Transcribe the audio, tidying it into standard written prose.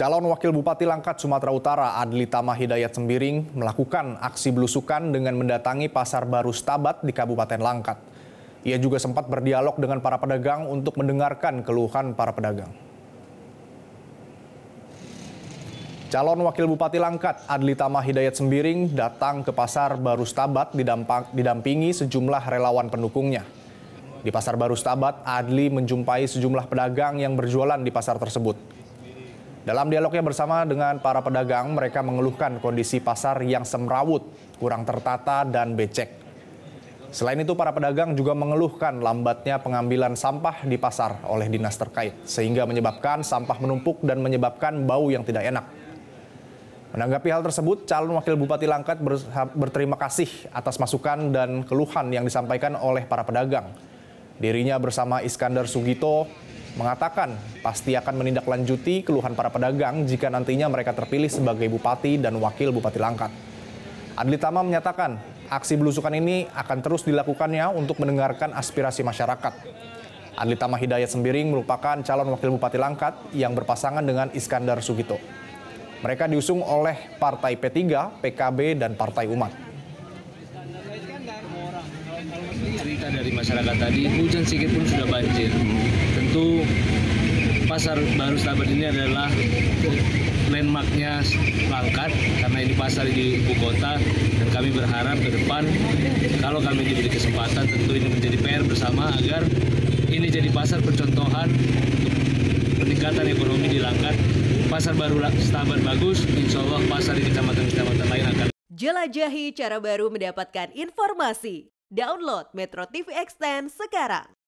Calon Wakil Bupati Langkat, Sumatera Utara, Adli Tama Hidayat Sembiring, melakukan aksi belusukan dengan mendatangi Pasar Baru Stabat di Kabupaten Langkat. Ia juga sempat berdialog dengan para pedagang untuk mendengarkan keluhan para pedagang. Calon Wakil Bupati Langkat, Adli Tama Hidayat Sembiring, datang ke Pasar Baru Stabat didampingi sejumlah relawan pendukungnya. Di Pasar Baru Stabat, Adli menjumpai sejumlah pedagang yang berjualan di pasar tersebut. Dalam dialognya bersama dengan para pedagang, mereka mengeluhkan kondisi pasar yang semrawut, kurang tertata, dan becek. Selain itu, para pedagang juga mengeluhkan lambatnya pengambilan sampah di pasar oleh dinas terkait, sehingga menyebabkan sampah menumpuk dan menyebabkan bau yang tidak enak. Menanggapi hal tersebut, calon Wakil Bupati Langkat berterima kasih atas masukan dan keluhan yang disampaikan oleh para pedagang. Dirinya bersama Iskandar Sugito mengatakan pasti akan menindaklanjuti keluhan para pedagang jika nantinya mereka terpilih sebagai Bupati dan Wakil Bupati Langkat. Adli Tama menyatakan aksi belusukan ini akan terus dilakukannya untuk mendengarkan aspirasi masyarakat. Adli Tama Hidayat Sembiring merupakan calon Wakil Bupati Langkat yang berpasangan dengan Iskandar Sugito. Mereka diusung oleh Partai P3, PKB, dan Partai Umat. Cerita dari masyarakat tadi, hujan sedikit pun sudah banjir. Tentu Pasar Baru Stabat ini adalah landmarknya Langkat karena ini pasar di ibu kota, dan kami berharap ke depan kalau kami diberi kesempatan tentu ini menjadi PR bersama agar ini jadi pasar percontohan untuk peningkatan ekonomi di Langkat. Pasar Baru Stabat bagus, insya Allah pasar di kecamatan-kecamatan lain akan. Jelajahi cara baru mendapatkan informasi. Download Metro TV Extend sekarang.